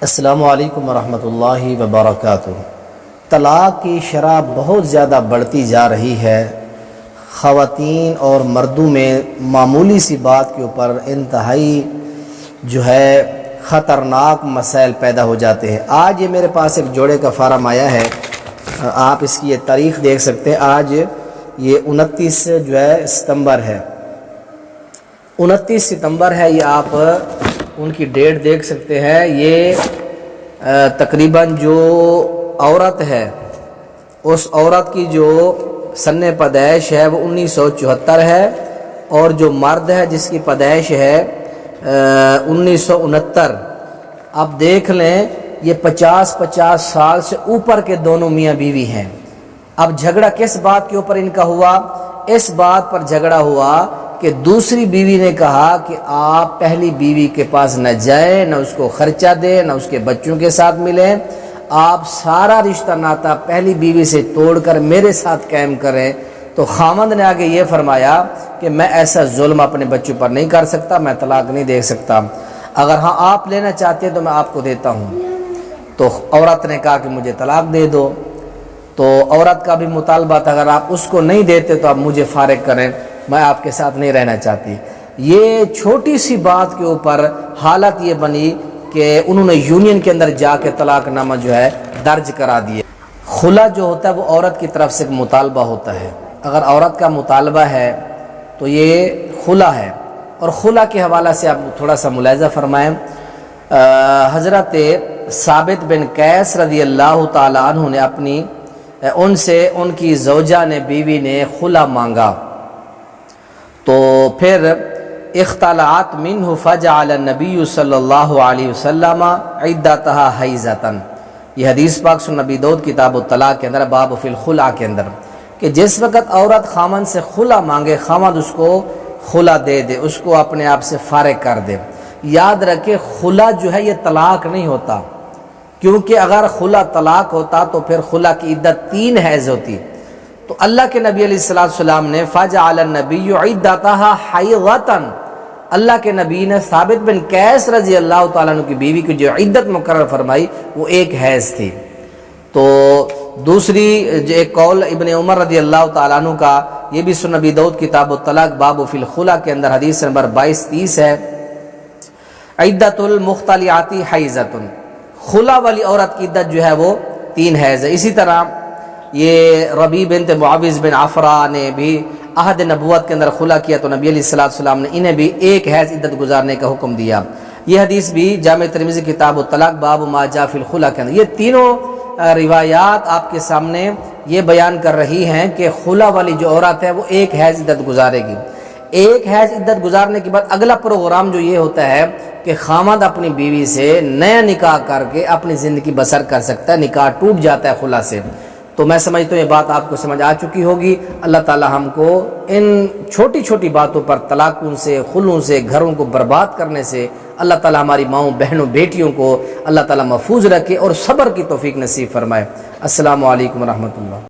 السلام علیکم ورحمۃ اللہ وبرکاتہ۔ طلاق کی شرح بہت زیادہ بڑھتی جا رہی ہے۔ خواتین اور مردوں میں معمولی سی بات کے اوپر انتہائی خطرناک مسائل پیدا ہو جاتے ہیں۔ آج یہ میرے پاس ایک جوڑے کا فارم آیا ہے، آپ اس کی یہ تاریخ دیکھ سکتے ہیں۔ آج یہ 29 ستمبر ہے، 29 ستمبر ہے۔ یہ آپ ان کی ڈیٹ دیکھ سکتے ہیں۔ یہ تقریباً جو عورت ہے، اس عورت کی جو سن پیدائش ہے وہ 1974 ہے، اور جو مرد ہے جس کی پیدائش ہے 1969۔ اب دیکھ لیں، یہ 50 سال سے اوپر کے دونوں میاں بیوی ہیں۔ اب جھگڑا کس بات کے اوپر ان کا ہوا؟ اس بات پر جھگڑا ہوا کہ دوسری بیوی نے کہا کہ آپ پہلی بیوی کے پاس نہ جائیں، نہ اس کو خرچہ دیں، نہ اس کے بچوں کے ساتھ ملیں، آپ سارا رشتہ ناتا پہلی بیوی سے توڑ کر میرے ساتھ قائم کریں۔ تو خامند نے آگے یہ فرمایا کہ میں ایسا ظلم اپنے بچوں پر نہیں کر سکتا، میں طلاق نہیں دے سکتا، اگر ہاں آپ لینا چاہتے ہیں تو میں آپ کو دیتا ہوں۔ تو عورت نے کہا کہ مجھے طلاق دے دو۔ تو عورت کا بھی مطالبہ تھا، اگر آپ اس کو نہیں دیتے تو آپ مجھے فارغ کریں، میں آپ کے ساتھ نہیں رہنا چاہتی۔ یہ چھوٹی سی بات کے اوپر حالت یہ بنی کہ انہوں نے یونین کے اندر جا کے طلاق نامہ درج کرا دیا۔ خلا جو ہوتا ہے وہ عورت کی طرف سے ایک مطالبہ ہوتا ہے۔ اگر عورت کا مطالبہ ہے تو یہ خلا ہے، اور خلا کے حوالہ سے آپ تھوڑا سا ملاحظہ فرمائیں۔ حضرت ثابت بن قیس رضی اللہ تعالی عنہ نے ان کی زوجہ نے، بیوی نے خلا مانگا، تو پھر اختلعت منہ فجعل النبی صلی اللہ علیہ وسلم عدتها حیضۃ۔ یہ حدیث پاک سنن نبی داؤد کتاب الطلاق کے اندر باب فی الخلع کے اندر، کہ جس وقت عورت خامن سے خلا مانگے، خامن اس کو خلا دے دے، اس کو اپنے آپ سے فارغ کر دے۔ یاد رکھے، خلا یہ طلاق نہیں ہوتا، کیونکہ اگر خلا طلاق ہوتا تو پھر خلا کی عدت 3 حیض ہوتی۔ تو اللہ کے نبی علیہ السلام نے فجعل النبی عدتها حیضۃ، اللہ کے نبی نے ثابت بن قیس رضی اللہ تعالیٰ عنہ کی بیوی کی جو عدت مقرر فرمائی وہ 1 حیض تھی۔ تو دوسری ایک قول ابن عمر رضی اللہ تعالیٰ عنہ کا، یہ بھی سنن نبی داؤد کتاب الطلاق باب فی الخلع کے اندر حدیث نمبر 2230 ہے، عدت المختلعات حیضۃ، خلا والی عورت کی عدت وہ 3 حیض ہے۔ اسی طرح یہ ربیع بنت معاوض بن عفرا نے بھی عہد نبوت کے اندر خلا کیا، تو نبی علیہ السلام نے انہیں بھی 1 حیض عدت گزارنے کا حکم دیا۔ یہ حدیث بھی جامع ترمذی کتاب الطلاق باب ما جاء فی الخلع کے اندر۔ یہ تینوں روایات آپ کے سامنے یہ بیان کر رہی ہیں کہ خلا والی جو عورت ہے وہ 1 حیض عدت گزارے گی۔ 1 حیض عدت گزارنے کے بعد اگلا پروگرام جو یہ ہوتا ہے کہ خامد اپنی بیوی سے نیا نکاح کر کے اپنی زندگی بسر کر سکتا ہے، نکاح ٹوٹ جاتا ہے خلا سے۔ تو میں سمجھتا ہوں یہ بات آپ کو سمجھ آ چکی ہوگی۔ اللہ تعالی ہم کو ان چھوٹی چھوٹی باتوں پر، طلاقوں سے، خلوں سے، گھروں کو برباد کرنے سے اللہ تعالی ہماری ماؤں، بہنوں، بیٹیوں کو اللہ تعالی محفوظ رکھے اور صبر کی توفیق نصیب فرمائے۔ السلام علیکم ورحمۃ اللہ۔